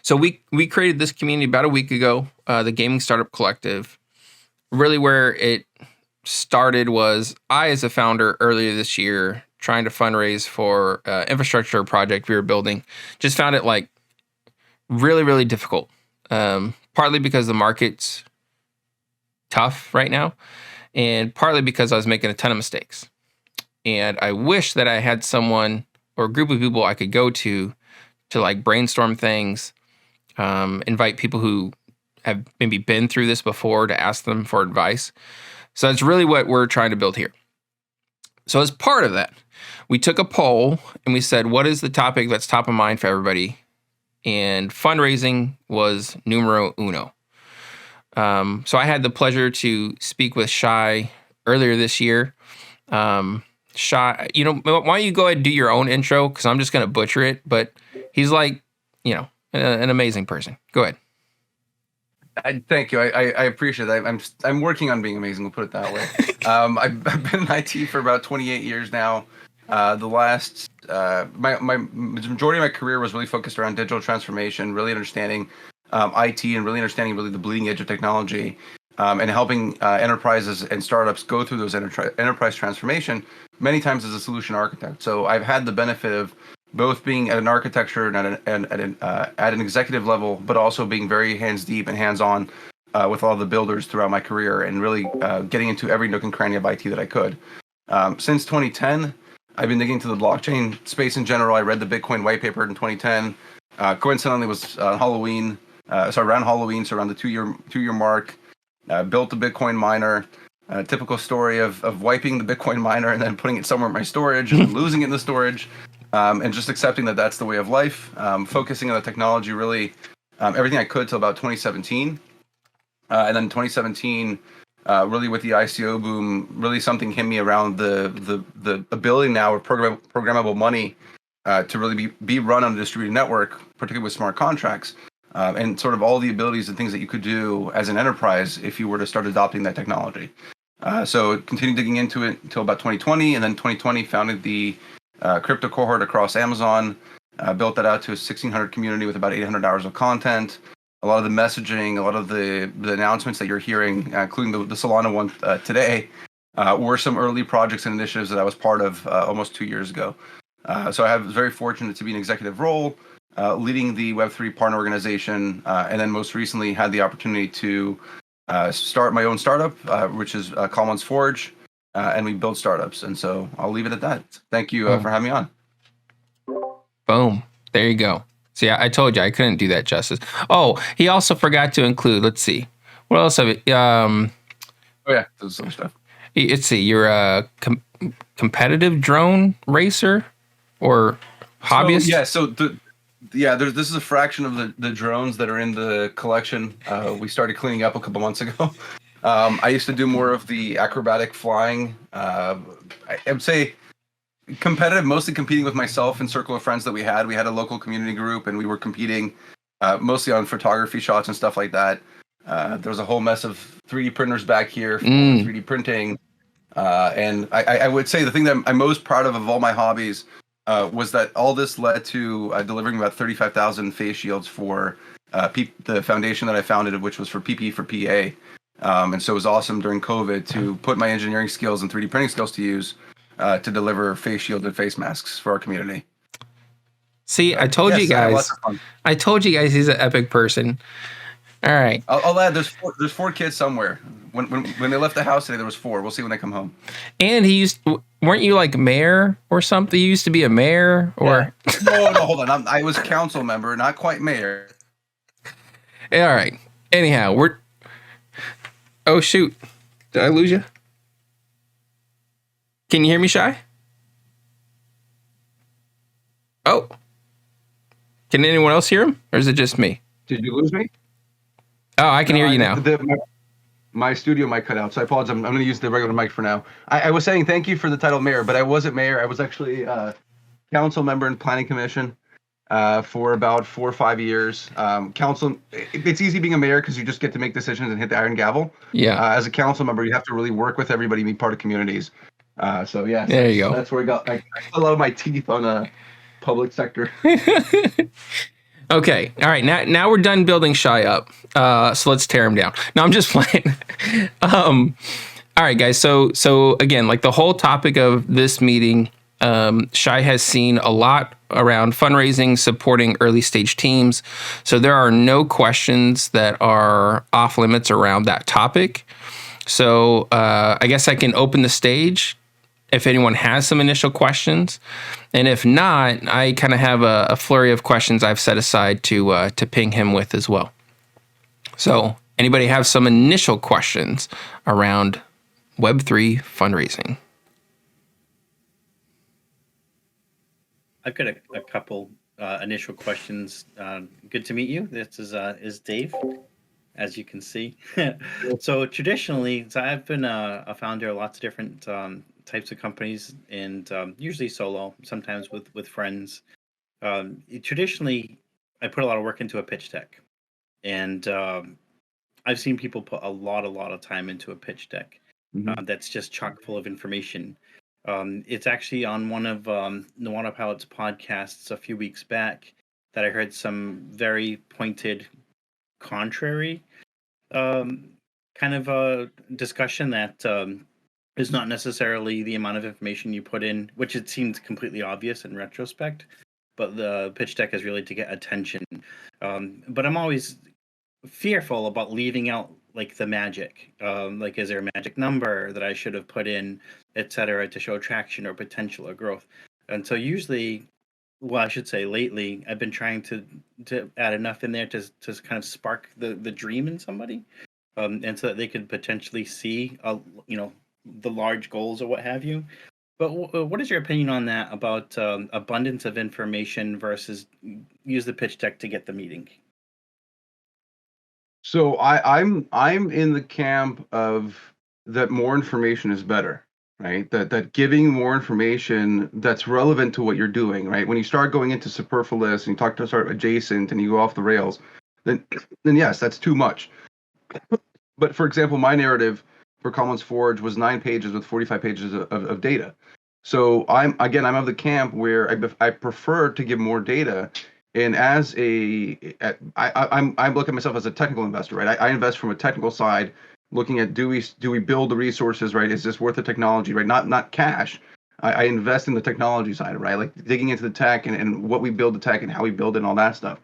So we created this community about a week ago, the Gaming Startup Collective. Really where it started was I, as a founder earlier this year, trying to fundraise for infrastructure project we were building, just found it like really, really difficult. Partly because the market's tough right now, and partly because I was making a ton of mistakes. And I wish that I had someone or a group of people I could go to like brainstorm things, invite people who have maybe been through this before to ask them for advice. So that's really what we're trying to build here. So as part of that, we took a poll and we said, what is the topic that's top of mind for everybody? And fundraising was numero uno. So I had the pleasure to speak with Shai earlier this year. Shai, why don't you go ahead and do your own intro? Because I'm just going to butcher it. But he's like, an amazing person. Go ahead. Thank you. I appreciate that. I'm working on being amazing. We'll put it that way. I've been in IT for about 28 years now. The last my majority of my career was really focused around digital transformation, really understanding IT and really understanding the bleeding edge of technology, and helping enterprises and startups go through those enterprise transformation many times as a solution architect. So I've had the benefit of both being at an architecture and at an executive level, but also being very hands deep and hands on with all the builders throughout my career, and really getting into every nook and cranny of IT that I could. Since 2010. I've been digging into the blockchain space in general. I read the Bitcoin white paper in 2010. Coincidentally, was Halloween. Around Halloween, so around the two-year mark. Built the Bitcoin miner. Typical story of wiping the Bitcoin miner and then putting it somewhere in my storage and then losing it in the storage, and just accepting that that's the way of life. Focusing on the technology, really everything I could till about 2017, and then 2017. Really with the ICO boom, really something hit me around the ability now of programmable money to really be run on a distributed network, particularly with smart contracts, and sort of all the abilities and things that you could do as an enterprise if you were to start adopting that technology. So continued digging into it until about 2020, and then 2020 founded the crypto cohort across Amazon, built that out to a 1,600 community with about 800 hours of content. A lot of the messaging, a lot of the announcements that you're hearing, including the Solana one today, were some early projects and initiatives that I was part of almost 2 years ago. So I was very fortunate to be in an executive role, leading the Web3 partner organization, and then most recently had the opportunity to start my own startup, which is Kalman's Forge, and we build startups. And so I'll leave it at that. Thank you for having me on. Boom. There you go. See, I told you I couldn't do that justice. Oh, he also forgot to include, let's see. What else have it? Oh, yeah, there's some stuff. Let's see. You're a competitive drone racer or hobbyist? So, this is a fraction of the drones that are in the collection. We started cleaning up a couple months ago. I used to do more of the acrobatic flying. I would say competitive, mostly competing with myself and circle of friends that we had. We had a local community group, and we were competing mostly on photography shots and stuff like that. There was a whole mess of 3D printers back here for 3D printing. And I would say the thing that I'm most proud of all my hobbies was that all this led to delivering about 35,000 face shields for the foundation that I founded, which was for PPE for PA. And so it was awesome during COVID to put my engineering skills and 3D printing skills to use to deliver face shield and face masks for our community. See, I told you guys. I told you guys he's an epic person. All right. I'll add. There's 4 kids somewhere. When they left the house today, there was 4. We'll see when they come home. And weren't you like mayor or something? You used to be a mayor, or no, hold on. I was council member, not quite mayor. All right. Anyhow, oh shoot, did I lose you? Can you hear me, Shai? Oh. Can anyone else hear him? Or is it just me? Did you lose me? Oh, I can hear you now. My studio mic cut out, so I apologize. I'm going to use the regular mic for now. I was saying thank you for the title mayor, but I wasn't mayor. I was actually council member in planning commission for about 4 or 5 years. Council, it's easy being a mayor because you just get to make decisions and hit the iron gavel. Yeah. As a council member, you have to really work with everybody, be part of communities. So yeah, there you go. That's where I got a lot of my teeth on public sector. Okay. All right. Now we're done building Shai up. So let's tear him down. No, I'm just playing. All right, guys. So again, like the whole topic of this meeting, Shai has seen a lot around fundraising, supporting early stage teams. So there are no questions that are off limits around that topic. So I guess I can open the stage if anyone has some initial questions. And if not, I kind of have a flurry of questions I've set aside to ping him with as well. So anybody have some initial questions around Web3 fundraising? I've got a couple initial questions. Good to meet you. This is Dave, as you can see. So traditionally, I've been a founder of lots of different types of companies, and usually solo, sometimes with friends. Traditionally, I put a lot of work into a pitch deck, and I've seen people put a lot of time into a pitch deck that's just chock full of information. It's actually on one of Nuana Pilot's podcasts a few weeks back that I heard some very pointed, contrary kind of a discussion that is not necessarily the amount of information you put in, which it seems completely obvious in retrospect, but the pitch deck is really to get attention. But I'm always fearful about leaving out like the magic. Like, is there a magic number that I should have put in, etc., to show traction or potential or growth? And so usually, well, I should say lately, I've been trying to add enough in there to kind of spark the dream in somebody, and so that they could potentially see the large goals or what have you. But what is your opinion on that about abundance of information versus use the pitch deck to get the meeting? So I'm in the camp of that more information is better, right? That giving more information that's relevant to what you're doing, right? When you start going into superfluous and you talk to start adjacent and you go off the rails, then yes, that's too much. But for example, my narrative for Kalman's Forge was 9 pages with 45 pages of data. So I'm of the camp where I prefer to give more data. And as I look at myself as a technical investor, right? I invest from a technical side, looking at do we build the resources, right? Is this worth the technology, right? Not cash. I invest in the technology side, right? Like digging into the tech and what we build the tech and how we build it and all that stuff.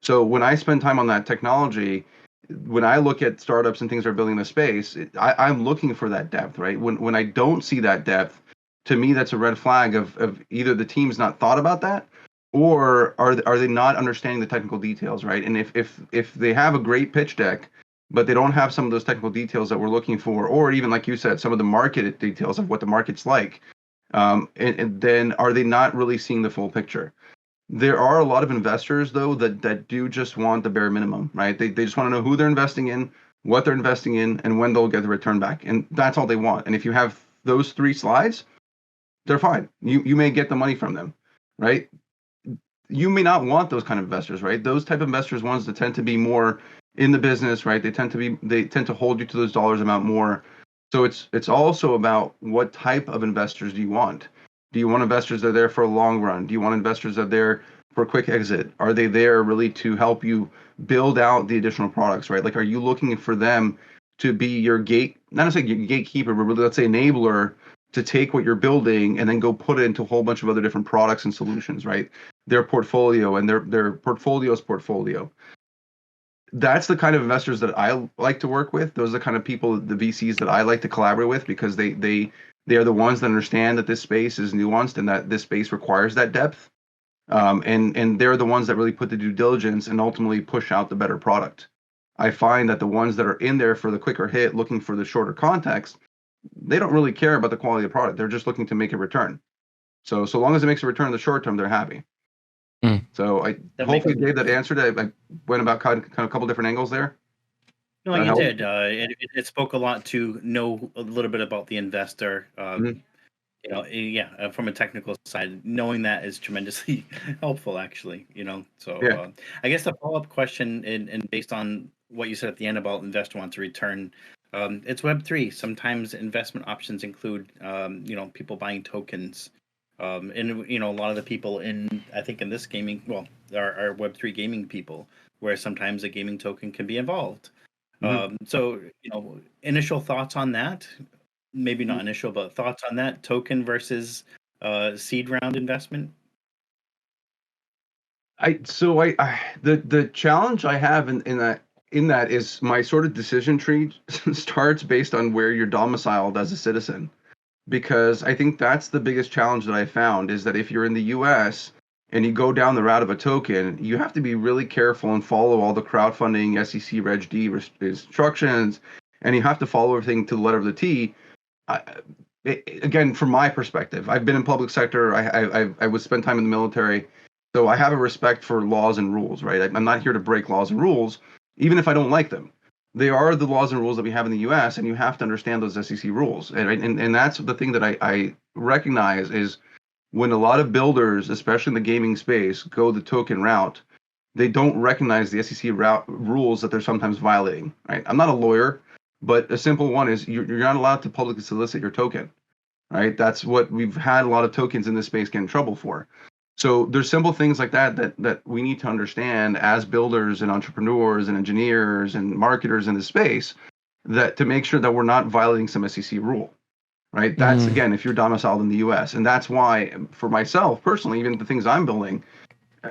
So when I spend time on that technology, when I look at startups and things that are building in the space, I'm looking for that depth, right? When I don't see that depth, to me, that's a red flag of either the team's not thought about that, or are they not understanding the technical details, right? And if they have a great pitch deck, but they don't have some of those technical details that we're looking for, or even like you said, some of the market details of what the market's like, and then are they not really seeing the full picture? There are a lot of investors though that do just want the bare minimum, right? They just want to know who they're investing in, what they're investing in, and when they'll get the return back. And that's all they want. And if you have those 3 slides, they're fine. You may get the money from them, right? You may not want those kind of investors, right? Those type of investors, ones that tend to be more in the business, right? They tend to hold you to those dollars amount more. So it's also about what type of investors do you want? Do you want investors that are there for a long run? Do you want investors that are there for a quick exit? Are they there really to help you build out the additional products, right? Like, are you looking for them to be your not necessarily your gatekeeper, but really, let's say, enabler to take what you're building and then go put it into a whole bunch of other different products and solutions, right? Their portfolio and their portfolio's portfolio. That's the kind of investors that I like to work with. Those are the kind of people, the VCs that I like to collaborate with, because they are the ones that understand that this space is nuanced and that this space requires that depth. And they're the ones that really put the due diligence and ultimately push out the better product. I find that the ones that are in there for the quicker hit, looking for the shorter context, they don't really care about the quality of the product. They're just looking to make a return. So long as it makes a return in the short term, they're happy. So hopefully, Dave, that answered it. I went about kind of a couple different angles there. No, you did. It spoke a lot to know a little bit about the investor. From a technical side, knowing that is tremendously helpful, actually. So Yeah. I guess the follow-up question, and based on what you said at the end about investor wants a return, it's Web3. Sometimes investment options include, people buying tokens. And a lot of the people I think in this gaming, well, are Web3 gaming people, where sometimes a gaming token can be involved. Mhm. So, initial thoughts on that? Maybe not initial, but thoughts on that token versus seed round investment? The challenge I have in that is my sort of decision tree starts based on where you're domiciled as a citizen, because I think that's the biggest challenge that I found is that if you're in the US and you go down the route of a token, you have to be really careful and follow all the crowdfunding SEC Reg D instructions, and you have to follow everything to the letter of the T. I, Again, from my perspective, I've been in public sector. I was spent time in the military, so I have a respect for laws and rules. Right, I'm not here to break laws and rules, even if I don't like them. They are the laws and rules that we have in the U.S., and you have to understand those SEC rules. And that's the thing that I recognize is when a lot of builders, especially in the gaming space, go the token route, they don't recognize the SEC rules that they're sometimes violating. Right, I'm not a lawyer, but a simple one is you're not allowed to publicly solicit your token. Right, that's what we've had a lot of tokens in this space get in trouble for. So there's simple things like that we need to understand as builders and entrepreneurs and engineers and marketers in this space, that to make sure that we're not violating some SEC rule. Right, that's Mm. again if you're domiciled in the US. And that's why for myself personally, even the things I'm building,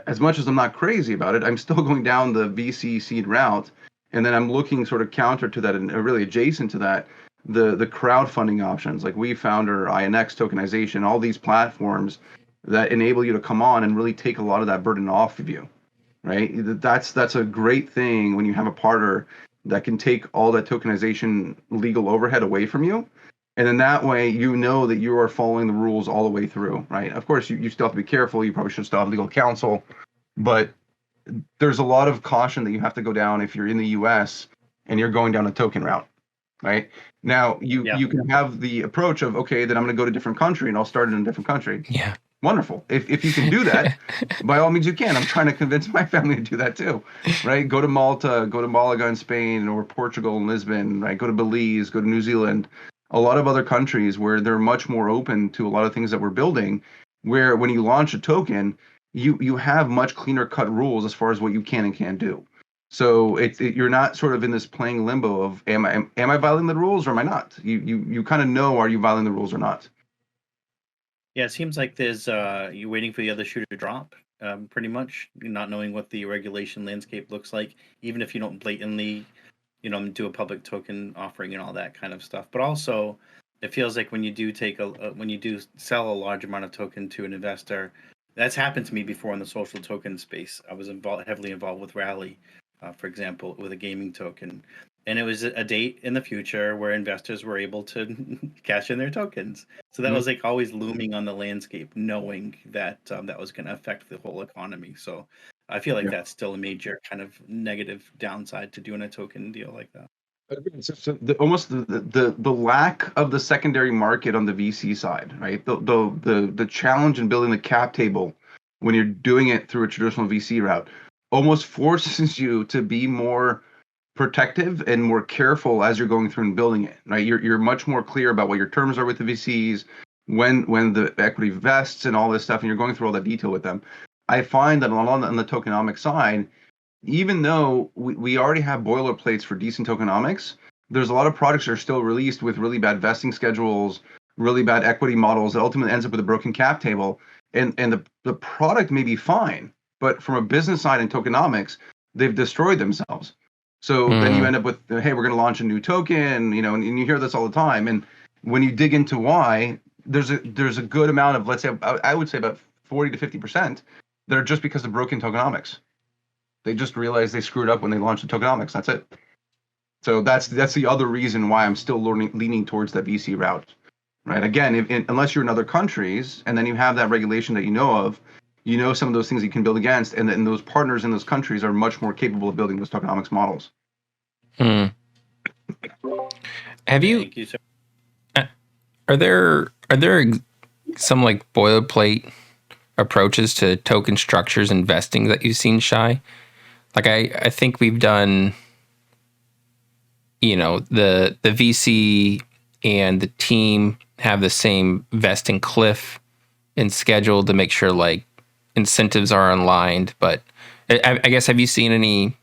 as much as I'm not crazy about it, I'm still going down the VC seed route, and then I'm looking sort of counter to that and really adjacent to that, the crowdfunding options like WeFounder, INX tokenization, all these platforms that enable you to come on and really take a lot of that burden off of you. Right, that's a great thing when you have a partner that can take all that tokenization legal overhead away from you. And then that way, you know that you are following the rules all the way through, right? Of course, you still have to be careful. You probably should still have legal counsel, but there's a lot of caution that you have to go down if you're in the US and you're going down a token route, right? Now, Yeah. you can have the approach of, okay, then I'm going to go to a different country and I'll start in a different country. Yeah. Wonderful. If you can do that, by all means you can. I'm trying to convince my family to do that too, right? Go to Malta, go to Malaga in Spain, or Portugal and Lisbon, right? Go to Belize, go to New Zealand, a lot of other countries where they're much more open to a lot of things that we're building, where when you launch a token, you have much cleaner cut rules as far as what you can and can't do. So you're not sort of in this playing limbo of am I violating the rules or am I not? You kind of know, are you violating the rules or not? Yeah, it seems like there's you're waiting for the other shoe to drop, pretty much, not knowing what the regulation landscape looks like, even if you don't blatantly, do a public token offering and all that kind of stuff. But also, it feels like when you do when you do sell a large amount of token to an investor, that's happened to me before in the social token space. I was heavily involved with Rally, for example, with a gaming token. And it was a date in the future where investors were able to cash in their tokens. So that was like always looming on the landscape, knowing that that was going to affect the whole economy. So I feel like that's still a major kind of negative downside to doing a token deal like that. So the lack of the secondary market on the VC side, right? The challenge in building the cap table when you're doing it through a traditional VC route almost forces you to be more protective and more careful as you're going through and building it, right? You're much more clear about what your terms are with the VCs, when the equity vests and all this stuff, and you're going through all that detail with them. I find that on the tokenomic side, even though we already have boilerplates for decent tokenomics, there's a lot of products that are still released with really bad vesting schedules, really bad equity models that ultimately ends up with a broken cap table. And the product may be fine, but from a business side and tokenomics, they've destroyed themselves. So then you Mm. end up with, hey, we're going to launch a new token, and you hear this all the time. And when you dig into why, there's a good amount of, let's say, I would say about 40 to 50% that are just because of broken tokenomics. They just realized they screwed up when they launched the tokenomics. That's it. So that's the other reason why I'm still leaning towards that VC route, right? Again, unless you're in other countries and then you have that regulation that you know of, some of those things you can build against, and then those partners in those countries are much more capable of building those tokenomics models. Mm. Have you? Thank you, sir. Are there some like boilerplate approaches to token structures investing that you've seen, Shai? Like I think we've done, the VC and the team have the same vesting cliff and scheduled to make sure like incentives are aligned. But I guess, have you seen any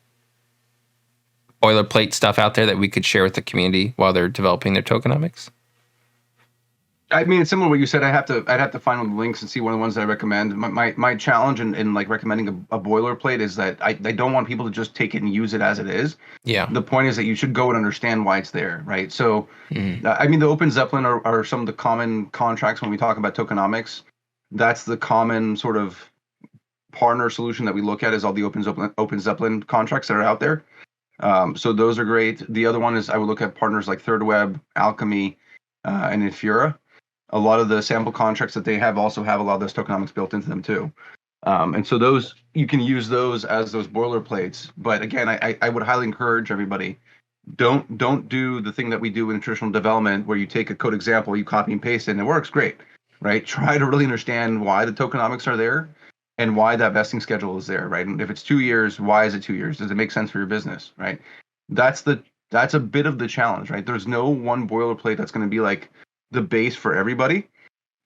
boilerplate stuff out there that we could share with the community while they're developing their tokenomics? I mean, it's similar to what you said. I'd have to find one of the links and see one of the ones that I recommend. My challenge in like recommending a boilerplate is that I don't want people to just take it and use it as it is. Yeah. The point is that you should go and understand why it's there, right? So, I mean, the Open Zeppelin are some of the common contracts when we talk about tokenomics. That's the common sort of partner solution that we look at, is all the Open Zeppelin contracts that are out there. So those are great. The other one is I would look at partners like ThirdWeb, Alchemy, and Infura. A lot of the sample contracts that they have also have a lot of those tokenomics built into them too. And so those, you can use those as those boilerplates. But again, I would highly encourage everybody, don't do the thing that we do in traditional development where you take a code example, you copy and paste it, and it works great, right? Try to really understand why the tokenomics are there and why that vesting schedule is there, right? And if it's 2 years, why is it 2 years? Does it make sense for your business, right? That's a bit of the challenge, right? There's no one boilerplate that's going to be like the base for everybody.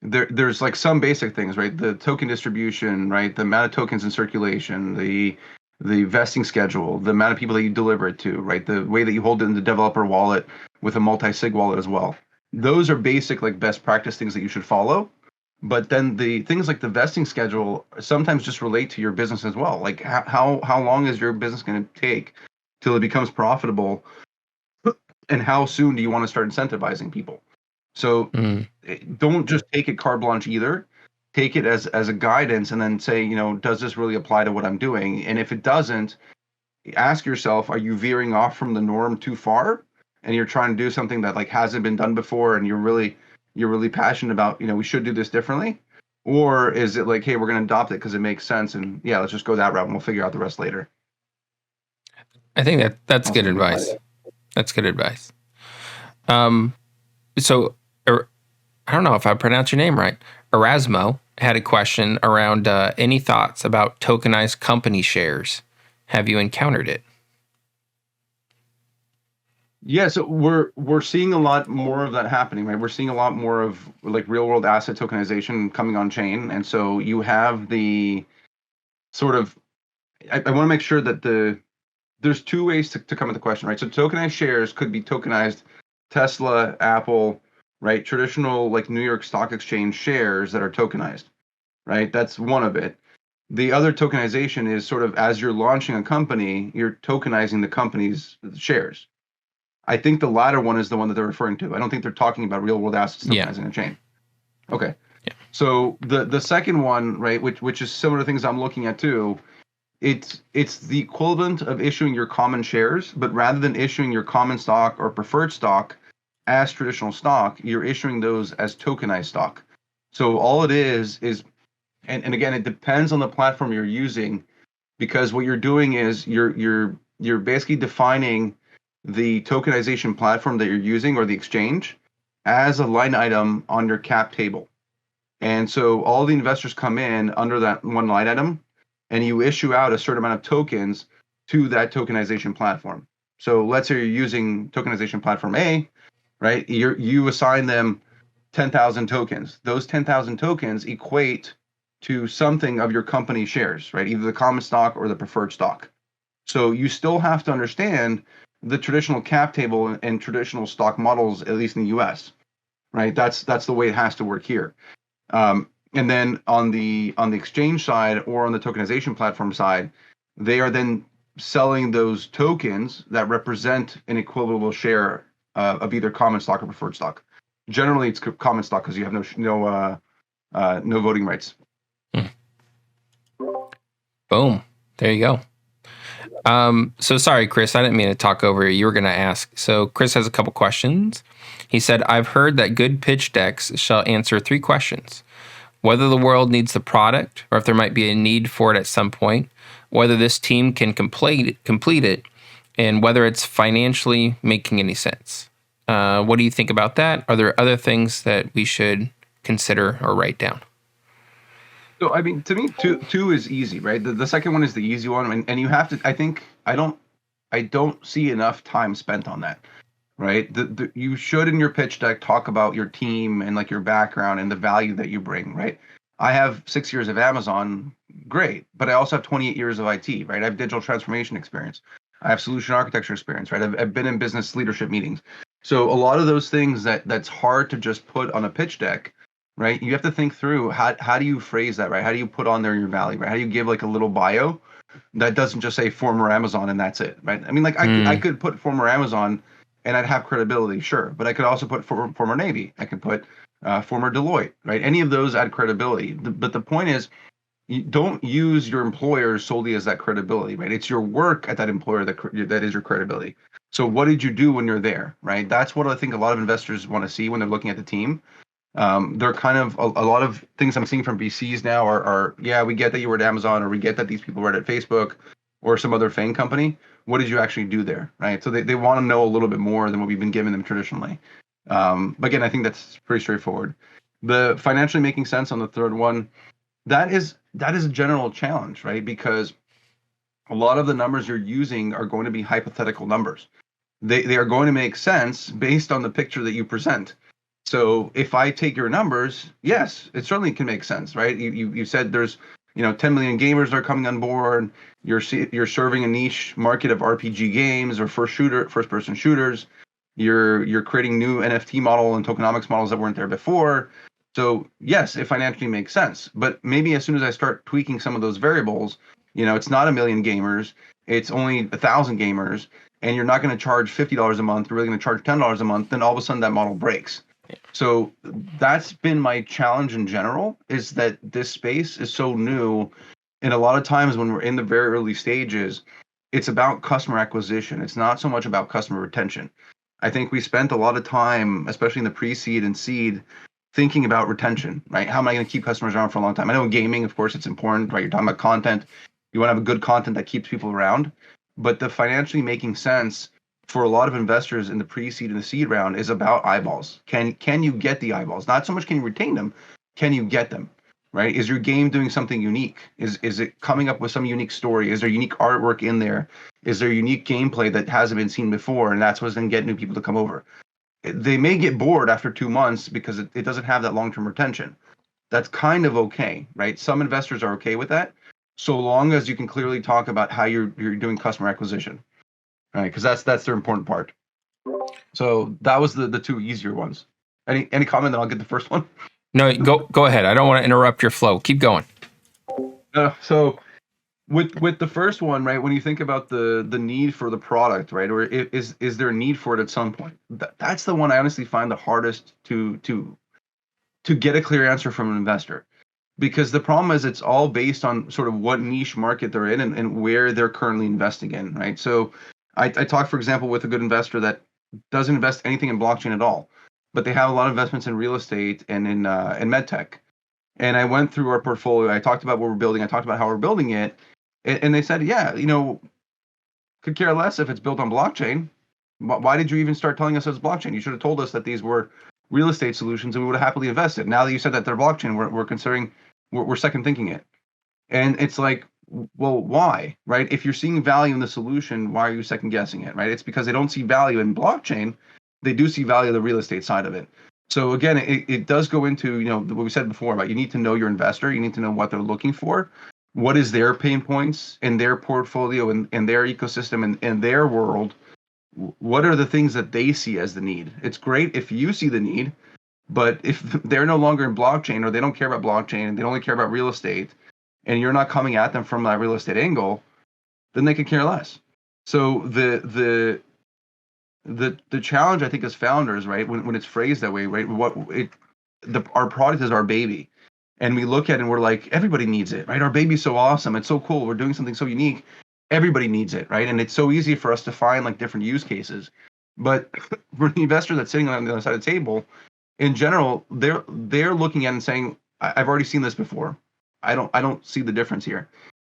There's like some basic things, right? The token distribution, right? The amount of tokens in circulation, the vesting schedule, the amount of people that you deliver it to, right? The way that you hold it in the developer wallet with a multi-sig wallet as well. Those are basic, like best practice things that you should follow. But then the things like the vesting schedule sometimes just relate to your business as well. Like how long is your business going to take till it becomes profitable, and how soon do you want to start incentivizing people? So don't just take it carte blanche either. Take it as a guidance, and then say, does this really apply to what I'm doing? And if it doesn't, ask yourself, are you veering off from the norm too far? And you're trying to do something that like hasn't been done before, and you're really passionate about, we should do this differently? Or is it like, hey, we're going to adopt it because it makes sense, and yeah, let's just go that route and we'll figure out the rest later? I think that's good advice. That's good advice. So I don't know if I pronounced your name right. Erasmo had a question around any thoughts about tokenized company shares. Have you encountered it? Yeah, so we're seeing a lot more of that happening, right? We're seeing a lot more of like real world asset tokenization coming on chain, and so you have the sort of. I want to make sure that there's two ways to come at the question, right? So tokenized shares could be tokenized Tesla, Apple, right? Traditional like New York Stock Exchange shares that are tokenized, right? That's one of it. The other tokenization is sort of as you're launching a company, you're tokenizing the company's shares. I think the latter one is the one that they're referring to. I don't think they're talking about real world assets tokenizing a chain. Okay. Yeah. So the second one, right, which is similar to things I'm looking at too, it's the equivalent of issuing your common shares, but rather than issuing your common stock or preferred stock as traditional stock, you're issuing those as tokenized stock. So all it is, and again, it depends on the platform you're using, because what you're doing is you're basically defining the tokenization platform that you're using or the exchange as a line item on your cap table. And so all the investors come in under that one line item, and you issue out a certain amount of tokens to that tokenization platform. So let's say you're using tokenization platform A, right? You assign them 10,000 tokens. Those 10,000 tokens equate to something of your company shares, right? Either the common stock or the preferred stock. So you still have to understand the traditional cap table and traditional stock models, at least in the US, right? That's the way it has to work here. And then on the exchange side or on the tokenization platform side, they are then selling those tokens that represent an equivalent share of either common stock or preferred stock. Generally, it's common stock because you have no voting rights. Boom. There you go. So sorry, Chris, I didn't mean to talk over you. You were going to ask. So Chris has a couple questions. He said, I've heard that good pitch decks shall answer 3 questions: whether the world needs the product or if there might be a need for it at some point, whether this team can complete it, and whether it's financially making any sense. What do you think about that? Are there other things that we should consider or write down? So, I mean, to me, two is easy, right? The second one is the easy one, and you have to. I don't see enough time spent on that, right? You should in your pitch deck talk about your team and like your background and the value that you bring, right? I have 6 years of Amazon, great, but I also have 28 years of IT, right? I have digital transformation experience. I have solution architecture experience, right? I've been in business leadership meetings. So a lot of those things that's hard to just put on a pitch deck, right? You have to think through how do you phrase that, right? How do you put on there your value, right? How do you give like a little bio that doesn't just say former Amazon and that's it, right? I mean, like I Mm, could put former Amazon and I'd have credibility, sure, but I could also put former Navy. I could put former Deloitte, right? Any of those add credibility. But the point is, you don't use your employer solely as that credibility, right? It's your work at that employer that is your credibility. So what did you do when you're there, right? That's what I think a lot of investors want to see when they're looking at the team. They're kind of a lot of things I'm seeing from VCs now are, yeah, we get that you were at Amazon, or we get that these people were at Facebook or some other FANG company. What did you actually do there, right? So they want to know a little bit more than what we've been giving them traditionally. But again, I think that's pretty straightforward. The financially making sense on the third one, that is a general challenge, right? Because a lot of the numbers you're using are going to be hypothetical numbers. They are going to make sense based on the picture that you present. So if I take your numbers, yes, it certainly can make sense, right? You said there's 10 million gamers are coming on board. You're serving a niche market of RPG games or first person shooters. You're creating new NFT model and tokenomics models that weren't there before. So yes, it financially makes sense. But maybe as soon as I start tweaking some of those variables, it's not a million gamers, it's only 1,000 gamers, and you're not going to charge $50 a month, you're really going to charge $10 a month, then all of a sudden that model breaks. So that's been my challenge in general, is that this space is so new. And a lot of times when we're in the very early stages, it's about customer acquisition. It's not so much about customer retention. I think we spent a lot of time, especially in the pre-seed and seed, thinking about retention, right? How am I going to keep customers around for a long time? I know in gaming, of course, it's important, right? You're talking about content. You want to have a good content that keeps people around. But the financially making sense for a lot of investors in the pre-seed and the seed round is about eyeballs. Can you get the eyeballs? Not so much can you retain them, can you get them? Right? Is your game doing something unique? Is it coming up with some unique story? Is there unique artwork in there? Is there unique gameplay that hasn't been seen before? And that's what's going to get new people to come over. They may get bored after 2 months because it doesn't have that long-term retention. That's kind of okay, right? Some investors are okay with that, so long as you can clearly talk about how you're doing customer acquisition, right? Because that's their important part. So that was the two easier ones. Any comment? Then I'll get the first one. no, go ahead. I don't want to interrupt your flow. Keep going. So with the first one, right? When you think about the need for the product, right, or is there a need for it at some point? That's the one I honestly find the hardest to get a clear answer from an investor, because the problem is it's all based on sort of what niche market they're in and where they're currently investing in, right? So I talked, for example, with a good investor that doesn't invest anything in blockchain at all, but they have a lot of investments in real estate and in med tech. And I went through our portfolio. I talked about what we're building. I talked about how we're building it, and they said, yeah, could care less if it's built on blockchain. Why did you even start telling us it's blockchain? You should have told us that these were real estate solutions, and we would have happily invested. Now that you said that they're blockchain, we're considering, we're second thinking it. And it's like, well, why, right? If you're seeing value in the solution, why are you second guessing it, right? It's because they don't see value in blockchain. They do see value in the real estate side of it. So again, it does go into, what we said before about you need to know your investor. You need to know what they're looking for. What is their pain points in their portfolio and their ecosystem and in their world? What are the things that they see as the need? It's great if you see the need, but if they're no longer in blockchain, or they don't care about blockchain and they only care about real estate, and you're not coming at them from that real estate angle, then they could care less. So the challenge, I think, as founders, right, when it's phrased that way, right, our product is our baby, and we look at it and we're like, everybody needs it, right? Our baby's so awesome, it's so cool, we're doing something so unique, everybody needs it, right? And it's so easy for us to find like different use cases, but for the investor that's sitting on the other side of the table, in general, they're looking at it and saying, I've already seen this before. I don't see the difference here.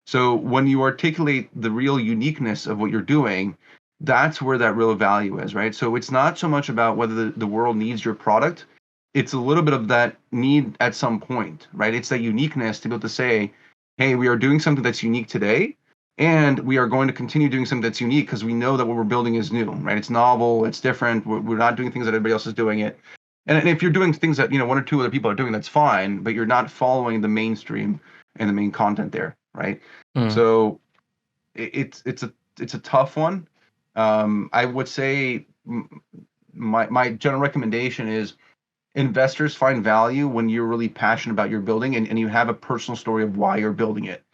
So when you articulate the real uniqueness of what you're doing, that's where that real value is, right? So it's not so much about whether the world needs your product. It's a little bit of that need at some point, right? It's that uniqueness to be able to say, hey, we are doing something that's unique today, and we are going to continue doing something that's unique because we know that what we're building is new, right? It's novel, it's different. We're not doing things that everybody else is doing it. And if you're doing things that, one or two other people are doing, that's fine, but you're not following the mainstream and the main content there, right? Mm. So it's a tough one. I would say my general recommendation is investors find value when you're really passionate about your building and you have a personal story of why you're building it,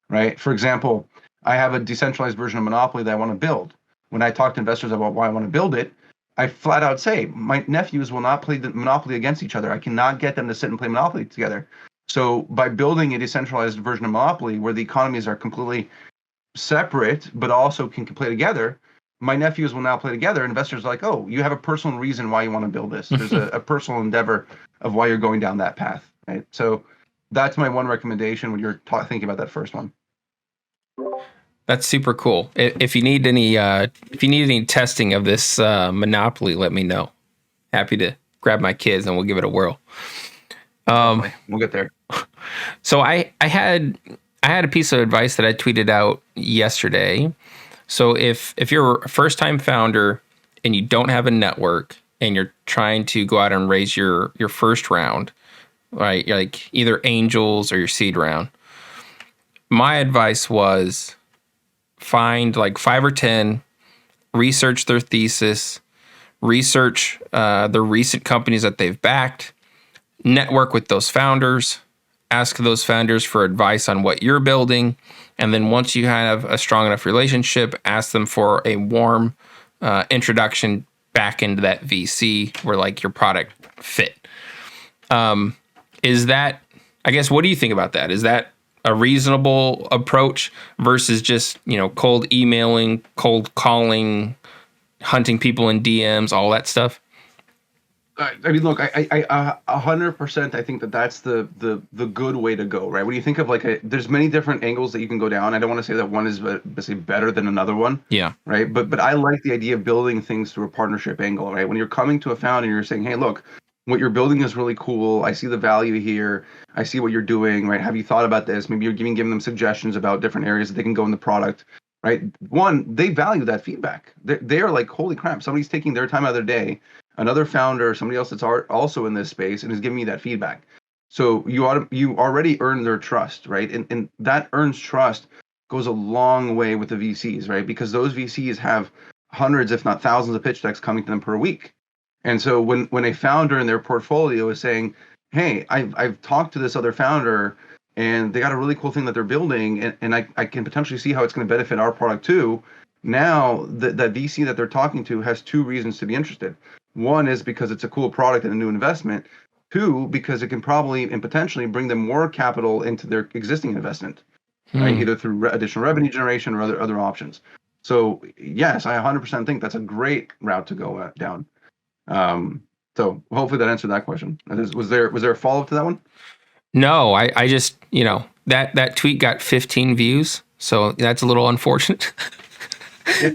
right? For example, I have a decentralized version of Monopoly that I want to build. When I talk to investors about why I want to build it, I flat out say my nephews will not play the Monopoly against each other. I cannot get them to sit and play Monopoly together. So by building a decentralized version of Monopoly where the economies are completely separate but also can play together, my nephews will now play together. Investors are like, oh, you have a personal reason why you want to build this. There's a personal endeavor of why you're going down that path, right? So that's my one recommendation when you're thinking about that first one. That's super cool. If you need any testing of this Monopoly, let me know. Happy to grab my kids and we'll give it a whirl. We'll get there. So I had a piece of advice that I tweeted out yesterday. So if you're a first time founder and you don't have a network and you're trying to go out and raise your first round, right? Like either angels or your seed round. My advice was find like 5 or 10, research their thesis, research the recent companies that they've backed, network with those founders, ask those founders for advice on what you're building. And then once you have a strong enough relationship, ask them for a warm introduction back into that VC where like your product fit. Is that, I guess, what do you think about that? Is that a reasonable approach versus just, cold emailing, cold calling, hunting people in DMs, all that stuff? I mean, look, I 100%. I think that's the good way to go, right? When you think of there's many different angles that you can go down. I don't want to say that one is basically better than another one. Yeah. Right. But I like the idea of building things through a partnership angle, right? When you're coming to a founder and you're saying, hey, look, what you're building is really cool. I see the value here. I see what you're doing, right? Have you thought about this? Maybe you're giving them suggestions about different areas that they can go in the product, right? One, they value that feedback. They are like, holy crap, somebody's taking their time out of their day, another founder, somebody else that's also in this space and is giving me that feedback. So you already earned their trust, right? And that earns trust goes a long way with the VCs, right? Because those VCs have hundreds, if not thousands of pitch decks coming to them per week. And so when a founder in their portfolio is saying, hey, I've talked to this other founder and they got a really cool thing that they're building and I can potentially see how it's going to benefit our product too. Now that VC that they're talking to has two reasons to be interested. One is because it's a cool product and a new investment. Two, because it can probably and potentially bring them more capital into their existing investment, right? Either through additional revenue generation or other options. So yes, I 100% think that's a great route to go down. So hopefully that answered that question. Was there a follow-up to that one? No, I just, that tweet got 15 views. So that's a little unfortunate.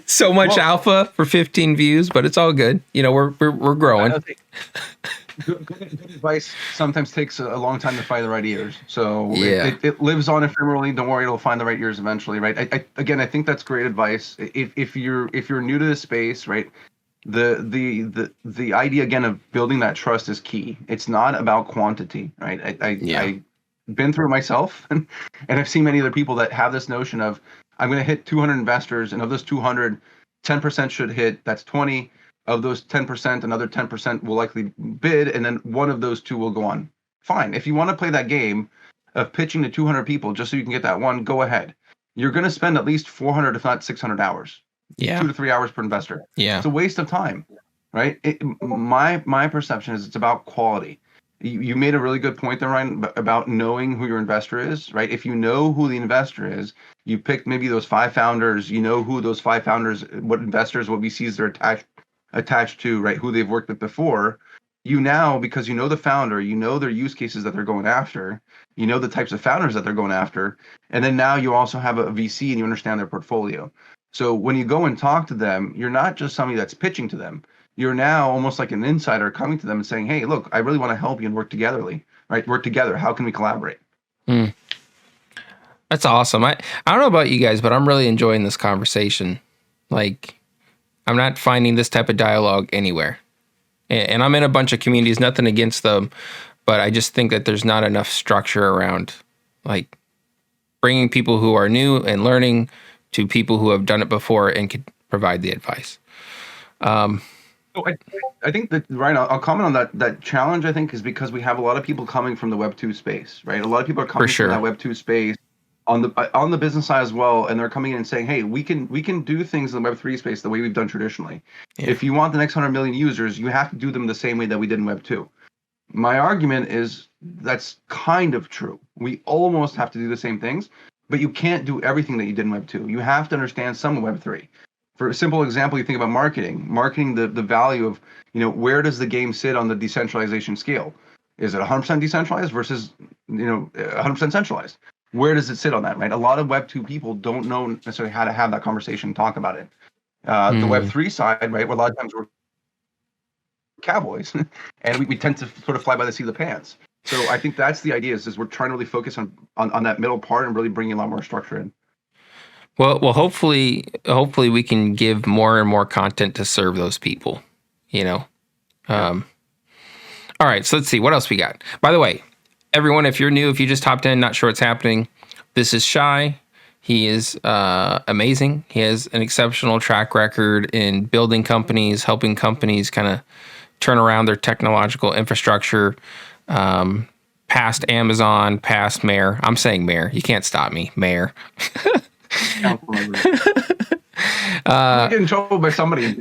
So much alpha for 15 views, but it's all good. We're growing. Good advice sometimes takes a long time to find the right ears. So yeah. it lives on ephemerally. Don't worry, it'll find the right ears eventually, right? I think that's great advice. If you're new to this space, right? The idea again of building that trust is key. It's not about quantity, right? I've been through it myself, and I've seen many other people that have this notion of I'm going to hit 200 investors, and of those 200, 10% should hit. That's 20. Of those 10%, another 10% will likely bid, and then one of those two will go on. Fine. If you want to play that game of pitching to 200 people just so you can get that one, go ahead. You're going to spend at least 400, if not 600 hours. Yeah. 2 to 3 hours per investor. Yeah. It's a waste of time, right? My perception is it's about quality. You made a really good point there, Ryan, about knowing who your investor is, right? If you know who the investor is, you pick maybe those 5 founders, you know who those 5 founders, what investors, what VCs they're attached to, right? Who they've worked with before. You now, because you know the founder, you know their use cases that they're going after, you know the types of founders that they're going after, and then now you also have a VC and you understand their portfolio. So when you go and talk to them, you're not just somebody that's pitching to them. You're now almost like an insider coming to them and saying, hey, look, I really want to help you and work together, right? Work together. How can we collaborate? That's awesome. I don't know about you guys, but I'm really enjoying this conversation. Like, I'm not finding this type of dialogue anywhere. And I'm in a bunch of communities, nothing against them, but I just think that there's not enough structure around like bringing people who are new and learning to people who have done it before and could provide the advice. So I think that, Ryan, I'll comment on that. That challenge, I think, is because we have a lot of people coming from the Web2 space, right? A lot of people are coming sure. from that Web2 space on the business side as well, and they're coming in and saying, hey, we can do things in the Web3 space the way we've done traditionally. Yeah. If you want the next 100 million users, you have to do them the same way that we did in Web2. My argument is that's kind of true. We almost have to do the same things, but you can't do everything that you did in Web2. You have to understand some of Web3. For a simple example, you think about marketing the value of, where does the game sit on the decentralization scale? Is it 100% decentralized versus, 100% centralized? Where does it sit on that, right? A lot of Web2 people don't know necessarily how to have that conversation and talk about it. The Web3 side, right, where a lot of times we're cowboys and we tend to sort of fly by the seat of the pants. So I think that's the idea is we're trying to really focus on that middle part and really bringing a lot more structure in. Well, hopefully we can give more and more content to serve those people, All right, so let's see what else we got. By the way, everyone, if you're new, if you just hopped in, not sure what's happening, this is Shai. He is amazing. He has an exceptional track record in building companies, helping companies kind of turn around their technological infrastructure. Past Amazon, past Mayor. I'm saying Mayor. You can't stop me, Mayor. I get in trouble by somebody.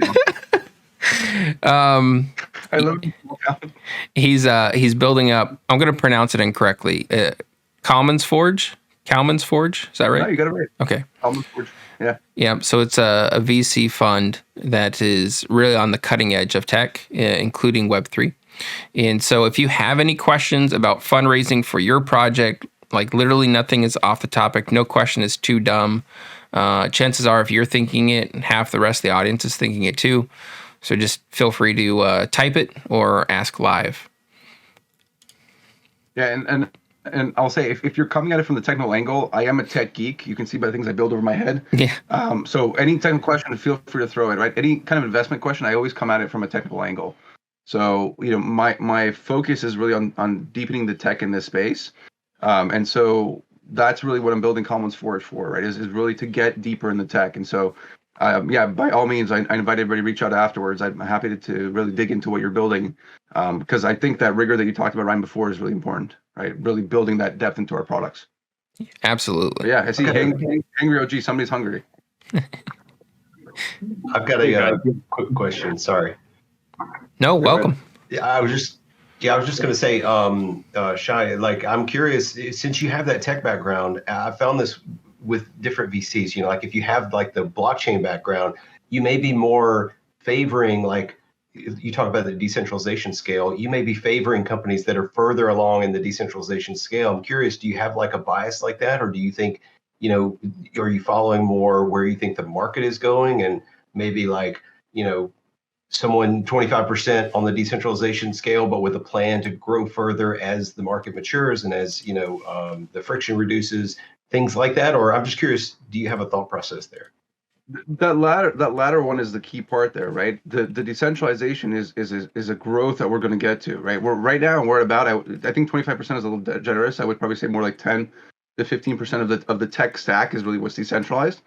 I love he's building up. I'm going to pronounce it incorrectly. Kalman's Forge. Is that right? No, you got it right. Okay. Kalman's Forge. Yeah. Yeah. So it's a VC fund that is really on the cutting edge of tech, including Web3. And so if you have any questions about fundraising for your project, like literally nothing is off the topic. No question is too dumb. Chances are if you're thinking it, half the rest of the audience is thinking it too. So just feel free to type it or ask live. Yeah, and I'll say if you're coming at it from the technical angle, I am a tech geek. You can see by the things I build over my head. Yeah. So any technical question, feel free to throw it. Right. Any kind of investment question, I always come at it from a technical angle. So my focus is really on deepening the tech in this space, and so that's really what I'm building Kalman's Forge for. Right. Is really to get deeper in the tech, and so. By all means, I invite everybody to reach out afterwards. I'm happy to really dig into what you're building, because I think that rigor that you talked about, Ryan, before is really important, right? Really building that depth into our products. Absolutely. But yeah, I see Angry OG, somebody's hungry. I've got a quick question. Sorry. No, welcome. Yeah, I was just going to say, Shai, like, I'm curious, since you have that tech background, I found this with different VCs, like if you have like the blockchain background, you may be more favoring, like you talk about the decentralization scale, you may be favoring companies that are further along in the decentralization scale. I'm curious, do you have like a bias like that? Or do you think, are you following more where you think the market is going and maybe like, someone 25% on the decentralization scale, but with a plan to grow further as the market matures and as, the friction reduces, things like that? Or I'm just curious, do you have a thought process there? That latter one is the key part there, right? The decentralization is a growth that we're going to get to, right? We're about, I think 25% is a little generous. I would probably say more like 10 to 15% of the tech stack is really what's decentralized.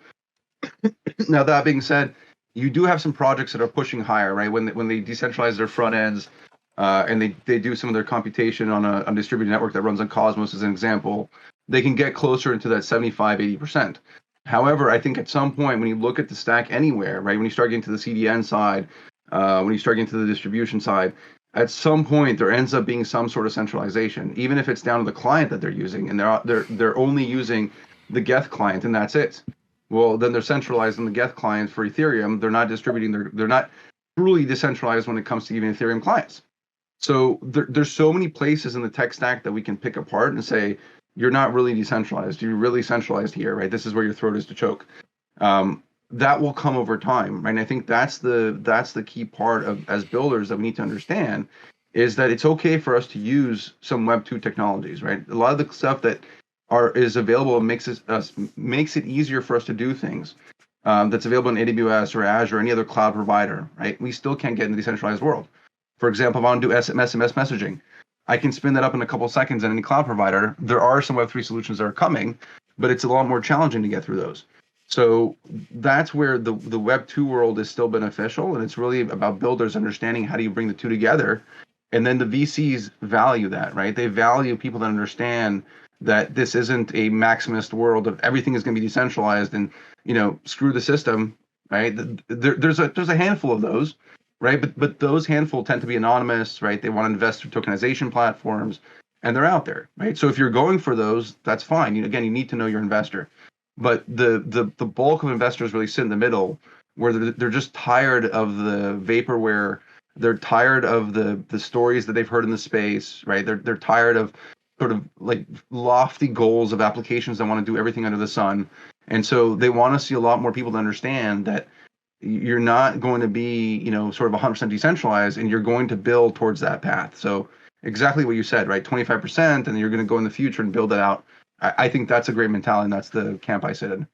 Now, that being said, you do have some projects that are pushing higher, right? When they decentralize their front ends, and they do some of their computation on a distributed network that runs on Cosmos as an example, they can get closer into that 75, 80%. However, I think at some point when you look at the stack anywhere, right, when you start getting to the CDN side, when you start getting to the distribution side, at some point there ends up being some sort of centralization, even if it's down to the client that they're using, and they're only using the Geth client and that's it. Well, then they're centralized on the Geth client for Ethereum. They're not distributing they're not truly decentralized when it comes to even Ethereum clients. So there's so many places in the tech stack that we can pick apart and say, you're not really decentralized. You're really centralized here, right? This is where your throat is to choke. That will come over time, right? And I think that's the key part of as builders that we need to understand is that it's okay for us to use some Web2 technologies, right? A lot of the stuff that is available makes it easier for us to do things that's available in AWS or Azure or any other cloud provider, right? We still can't get in the decentralized world. For example, if I want to do SMS messaging, I can spin that up in a couple seconds in any cloud provider. There are some Web3 solutions that are coming, but it's a lot more challenging to get through those. So that's where the Web2 world is still beneficial, and it's really about builders understanding how do you bring the two together. And then the VCs value that, right? They value people that understand that this isn't a maximalist world of everything is going to be decentralized and, screw the system, right? There's a handful of those, right? But those handful tend to be anonymous, right? They want to invest through tokenization platforms, and they're out there, right? So if you're going for those, that's fine. Again, you need to know your investor. But the bulk of investors really sit in the middle, where they're just tired of the vaporware. They're tired of the stories that they've heard in the space, right? They're tired of sort of like lofty goals of applications that want to do everything under the sun. And so they want to see a lot more people to understand that you're not going to be, sort of 100% decentralized, and you're going to build towards that path. So exactly what you said, right? 25%, and you're going to go in the future and build it out. I think that's a great mentality, and that's the camp I sit in.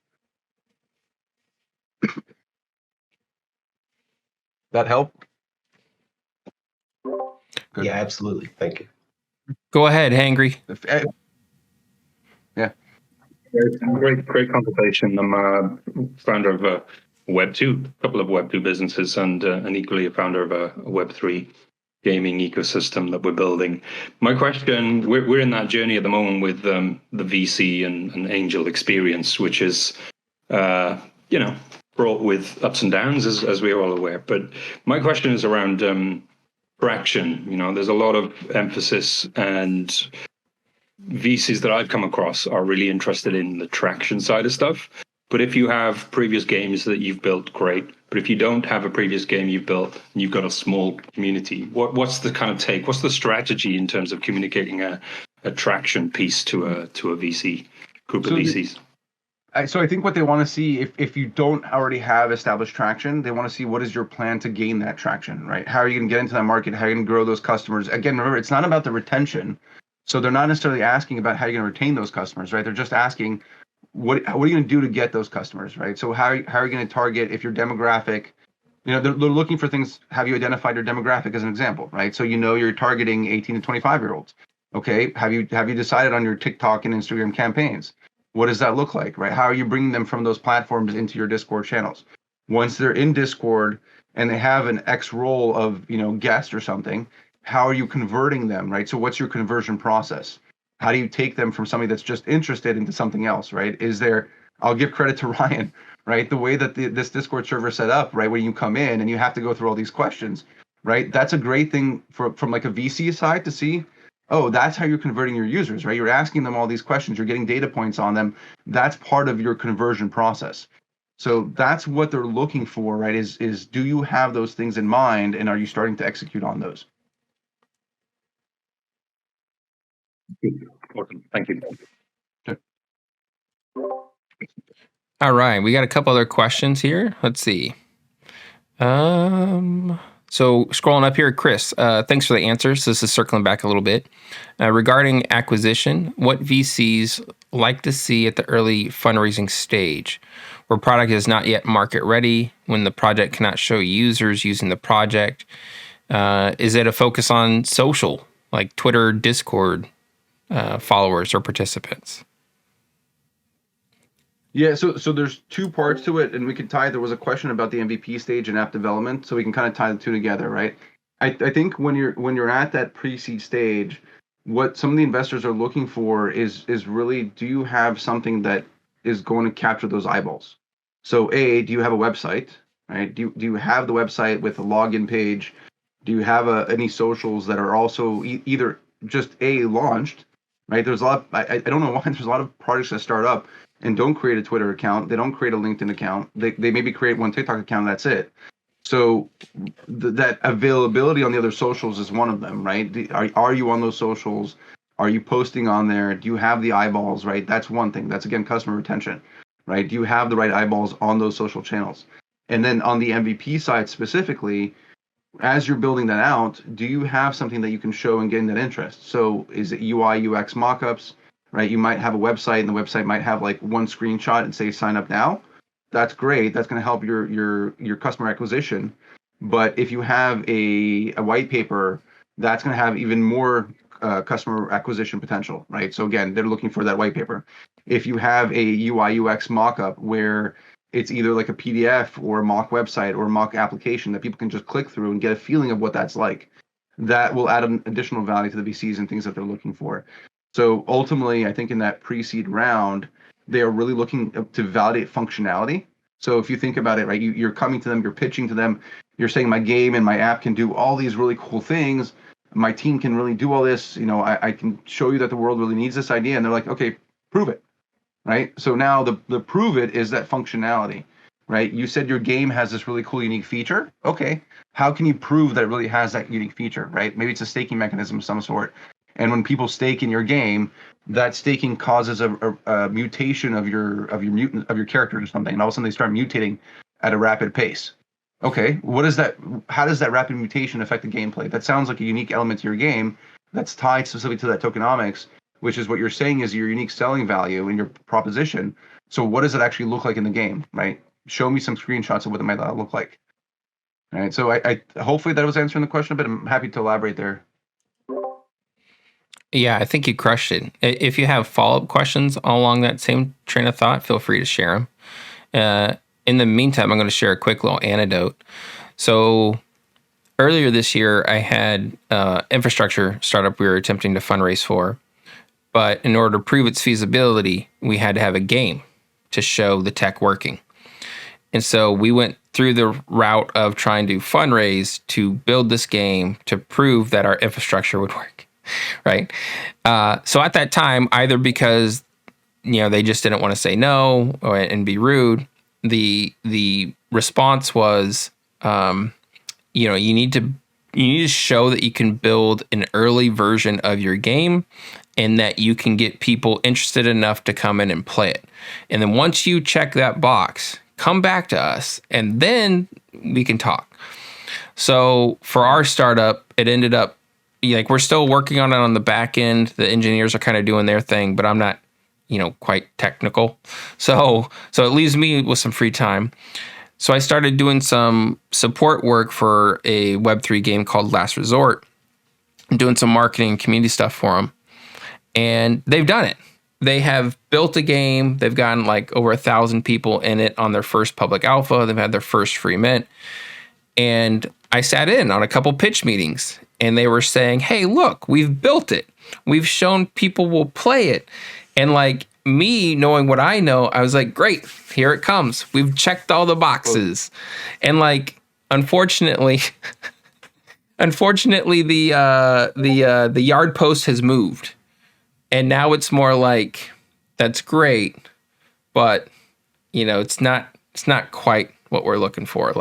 That help? Good. Yeah, absolutely. Thank you. Go ahead, Hangry. Yeah. Great conversation. I'm a founder of a couple of Web2 businesses, and equally a founder of a Web3 gaming ecosystem that we're building. My question, we're in that journey at the moment with the VC and angel experience, which is, fraught with ups and downs, as we're all aware. But my question is around traction. There's a lot of emphasis, and VCs that I've come across are really interested in the traction side of stuff. But if you have previous games that you've built, great. But if you don't have a previous game you've built and you've got a small community, what's the kind of take? What's the strategy in terms of communicating a traction piece to a VC group of VCs? So I think what they want to see, if you don't already have established traction, they want to see what is your plan to gain that traction, right? How are you going to get into that market? How are you going to grow those customers? Again, remember, it's not about the retention. So they're not necessarily asking about how you're going to retain those customers, right? They're just asking, what are you going to do to get those customers, right? So how are you going to target if your demographic, they're looking for things. Have you identified your demographic as an example, right? So you're targeting 18 to 25-year-olds. Okay, have you decided on your TikTok and Instagram campaigns? What does that look like, right? How are you bringing them from those platforms into your Discord channels? Once they're in Discord and they have an X role of, guest or something, how are you converting them, right? So what's your conversion process? How do you take them from somebody that's just interested into something else, right? I'll give credit to Ryan, right? The way that this Discord server is set up, right? When you come in and you have to go through all these questions, right? That's a great thing from like a VC side to see. Oh, that's how you're converting your users, right? You're asking them all these questions. You're getting data points on them. That's part of your conversion process. So that's what they're looking for, right? Is do you have those things in mind, and are you starting to execute on those? Awesome. Thank you. Okay. All right, we got a couple other questions here. Let's see. So scrolling up here, Chris, thanks for the answers. This is circling back a little bit. Regarding acquisition, what VCs like to see at the early fundraising stage, where product is not yet market ready, when the project cannot show users using the project? Is it a focus on social, like Twitter, Discord, followers or participants? Yeah, so there's two parts to it, and we could tie. There was a question about the MVP stage and app development, so we can kind of tie the two together, right? I think when you're at that pre-seed stage, what some of the investors are looking for is really, do you have something that is going to capture those eyeballs? So do you have a website, right? Do you have the website with a login page? Do you have any socials that are also either just launched, right? There's a lot. I don't know why there's a lot of projects that start up and don't create a Twitter account. They don't create a LinkedIn account. They maybe create one TikTok account. That's it. So that availability on the other socials is one of them, right? Are you on those socials? Are you posting on there? Do you have the eyeballs, right? That's one thing. That's, again, customer retention, right? Do you have the right eyeballs on those social channels? And then on the MVP side specifically, as you're building that out, do you have something that you can show and gain that interest? So is it UI, UX mockups, right? You might have a website, and the website might have like one screenshot and say sign up now. That's great. That's going to help your customer acquisition. But if you have a white paper, that's going to have even more customer acquisition potential, right? So again, they're looking for that white paper. If you have a UI UX mockup where it's either like a PDF or a mock website or a mock application that people can just click through and get a feeling of what that's like, that will add an additional value to the VCs and things that they're looking for. So ultimately, I think in that pre-seed round, they are really looking to validate functionality. So if you think about it, right, you're coming to them, you're pitching to them, you're saying my game and my app can do all these really cool things. My team can really do all this. You know, I can show you that the world really needs this idea. And they're like, okay, prove it, right? So now the prove it is that functionality, right? You said your game has this really cool, unique feature. Okay, how can you prove that it really has that unique feature, right? Maybe it's a staking mechanism of some sort. And when people stake in your game, that staking causes a mutation of your character or something, and all of a sudden they start mutating at a rapid pace. Okay, what is that? How does that rapid mutation affect the gameplay? That sounds like a unique element to your game that's tied specifically to that tokenomics, which is what you're saying is your unique selling value in your proposition. So what does it actually look like in the game, right? Show me some screenshots of what it might look like. All right, so I hopefully that was answering the question, but I'm happy to elaborate there. Yeah, I think you crushed it. If you have follow-up questions along that same train of thought, feel free to share them. In the meantime, I'm going to share a quick little anecdote. So earlier this year, I had infrastructure startup we were attempting to fundraise for. But in order to prove its feasibility, we had to have a game to show the tech working. And so we went through the route of trying to fundraise to build this game to prove that our infrastructure would work, right? So at that time, either because they just didn't want to say no and be rude, the response was, you need to show that you can build an early version of your game and that you can get people interested enough to come in and play it. And then once you check that box, come back to us and then we can talk. So for our startup, it ended up we're still working on it on the back end. The engineers are kind of doing their thing, but I'm not, quite technical. So it leaves me with some free time. So I started doing some support work for a Web3 game called Last Resort. I'm doing some marketing and community stuff for them. And they've done it. They have built a game. They've gotten over 1,000 people in it on their first public alpha. They've had their first free mint. And I sat in on a couple pitch meetings and they were saying, hey, look, we've built it. We've shown people will play it. And me knowing what I know, I was like, great, here it comes. We've checked all the boxes. And unfortunately, the yard post has moved. And now it's more like, that's great, but it's not quite what we're looking for.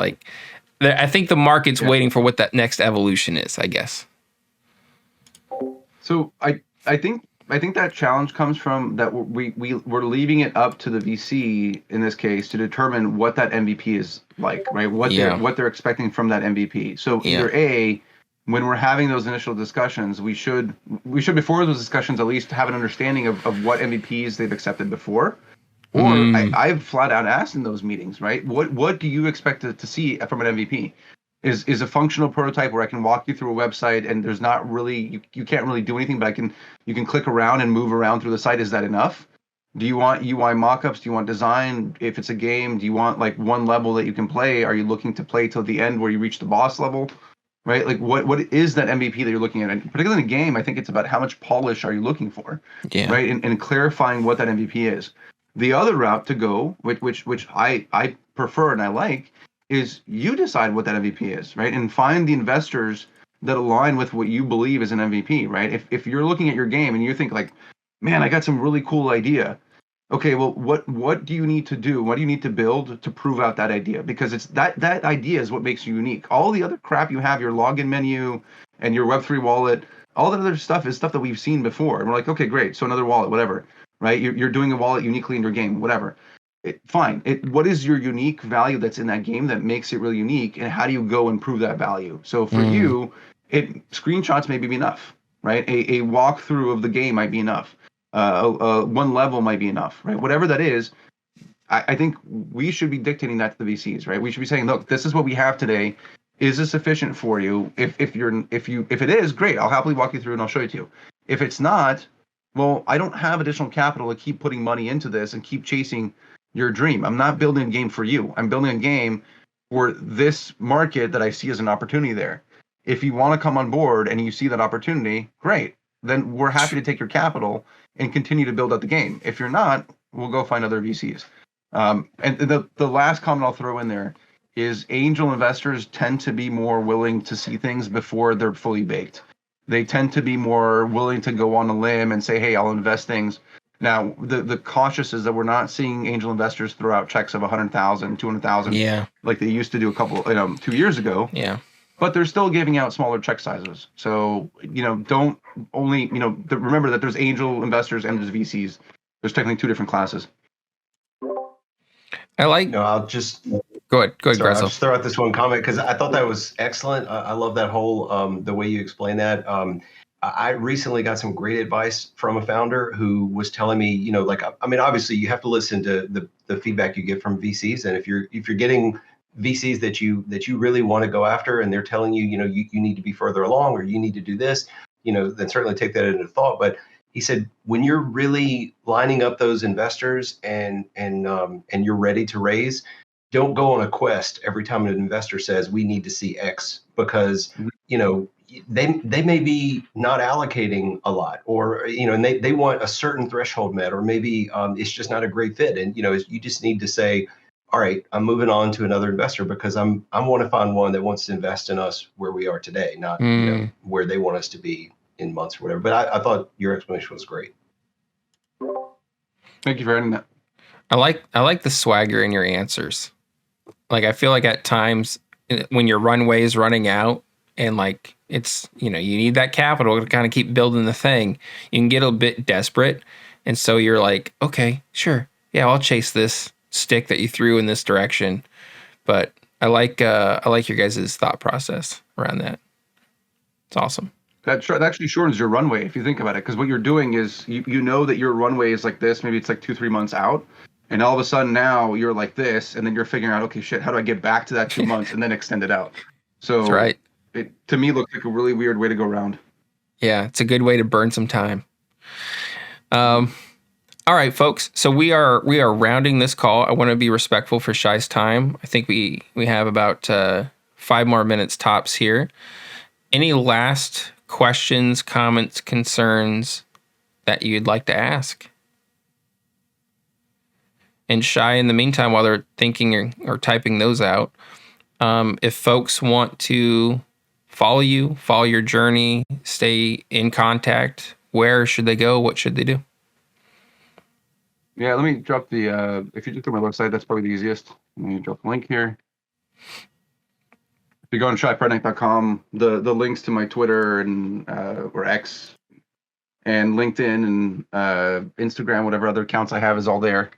I think the market's waiting for what that next evolution is, I guess. So I think that challenge comes from that we're leaving it up to the VC in this case to determine what that MVP is like, right? What they're expecting from that MVP. So either when we're having those initial discussions, we should before those discussions at least have an understanding of what MVPs they've accepted before. Or I've flat out asked in those meetings, right? What do you expect to see from an MVP? Is a functional prototype where I can walk you through a website and there's not really you can't really do anything, but you can click around and move around through the site. Is that enough? Do you want UI mockups? Do you want design? If it's a game, do you want one level that you can play? Are you looking to play till the end where you reach the boss level? Right? What is that MVP that you're looking at? And particularly in a game, I think it's about how much polish are you looking for, right? And clarifying what that MVP is. The other route to go, which I prefer and I like, is you decide what that MVP is, right? And find the investors that align with what you believe is an MVP, right? If you're looking at your game and you think man, I got some really cool idea. Okay, well, what do you need to do? What do you need to build to prove out that idea? Because it's that idea is what makes you unique. All the other crap you have, your login menu and your Web3 wallet, all that other stuff is stuff that we've seen before. And we're like, okay, great. So another wallet, whatever, right? You're doing a wallet uniquely in your game, whatever. Fine. What is your unique value that's in that game that makes it really unique? And how do you go and prove that value? So for you, screenshots may be enough, right? A walkthrough of the game might be enough. One level might be enough, right? Whatever that is, I think we should be dictating that to the VCs, right? We should be saying, look, this is what we have today. is this efficient for you? If it is, great. I'll happily walk you through and I'll show it to you. If it's not, well, I don't have additional capital to keep putting money into this and keep chasing your dream. I'm not building a game for you. I'm building a game for this market that I see as an opportunity there. If you want to come on board and you see that opportunity, great. Then we're happy to take your capital and continue to build out the game. If you're not, we'll go find other VCs. And the last comment I'll throw in there is angel investors tend to be more willing to see things before they're fully baked. They tend to be more willing to go on a limb and say, hey, I'll invest things. Now, the cautious is that we're not seeing angel investors throw out checks of 100,000, 200,000, like they used to do 2 years ago. Yeah. But they're still giving out smaller check sizes. So, don't only, remember that there's angel investors and there's VCs. There's technically two different classes. I like. No, I'll just Go ahead, I'll Gressel. just throw out this one comment because I thought that was excellent. I love that whole the way you explain that. I recently got some great advice from a founder who was telling me, obviously you have to listen to the feedback you get from VCs, and if you're getting VCs that you really want to go after, and they're telling you, you need to be further along or you need to do this, then certainly take that into thought. But he said, when you're really lining up those investors and you're ready to raise, don't go on a quest every time an investor says we need to see X, because they may be not allocating a lot, or and they want a certain threshold met, or maybe it's just not a great fit, and you just need to say, all right, I'm moving on to another investor because I want to find one that wants to invest in us where we are today, not where they want us to be in months or whatever. But I thought your explanation was great. Thank you for adding that. I like the swagger in your answers. Like, I feel like at times when your runway is running out and like it's, you need that capital to kind of keep building the thing, you can get a bit desperate. And so you're like, okay, sure. Yeah, I'll chase this stick that you threw in this direction. But I like your guys' thought process around that. It's awesome. That actually shortens your runway if you think about it, because what you're doing is you know that your runway is like this, maybe it's like 2-3 months out, and all of a sudden now you're like this, and then you're figuring out, okay, shit, how do I get back to that 2 months and then extend it out? So that's right. It to me looks like a really weird way to go around. Yeah, it's a good way to burn some time. All right, folks. So we are rounding this call. I want to be respectful for Shai's time. I think we have about 5 more minutes tops here. Any last questions, comments, concerns that you'd like to ask? And Shai, in the meantime, while they're thinking or typing those out, if folks want to follow you, follow your journey, stay in contact, where should they go? What should they do? Yeah, let me drop the, if you look through my website, that's probably the easiest. Let me drop the link here. If you go on shaiperednik.com, the links to my Twitter and or X and LinkedIn and Instagram, whatever other accounts I have, is all there.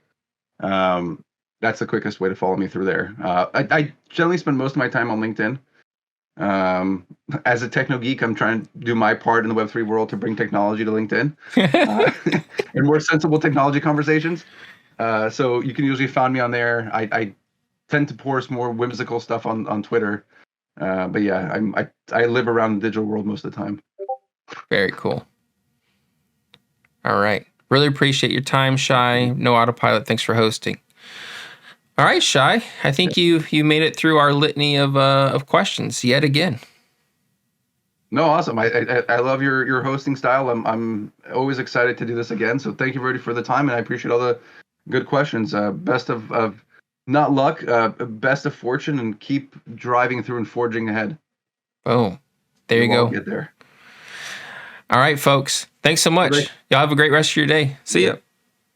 That's the quickest way to follow me through there. I generally spend most of my time on LinkedIn. As a techno geek, I'm trying to do my part in the Web3 world to bring technology to LinkedIn and more sensible technology conversations. So you can usually find me on there. I tend to post more whimsical stuff on Twitter. But yeah, I live around the digital world most of the time. Very cool. All right. Really appreciate your time, Shai. No Autopilot. Thanks for hosting. All right, Shai. I think you made it through our litany of questions yet again. No, awesome. I love your hosting style. I'm always excited to do this again. So thank you very for the time, and I appreciate all the good questions. Best of not luck, best of fortune, and keep driving through and forging ahead. Oh, there you go. Get there. All right, folks. Thanks so much. Y'all have a great rest of your day. See ya.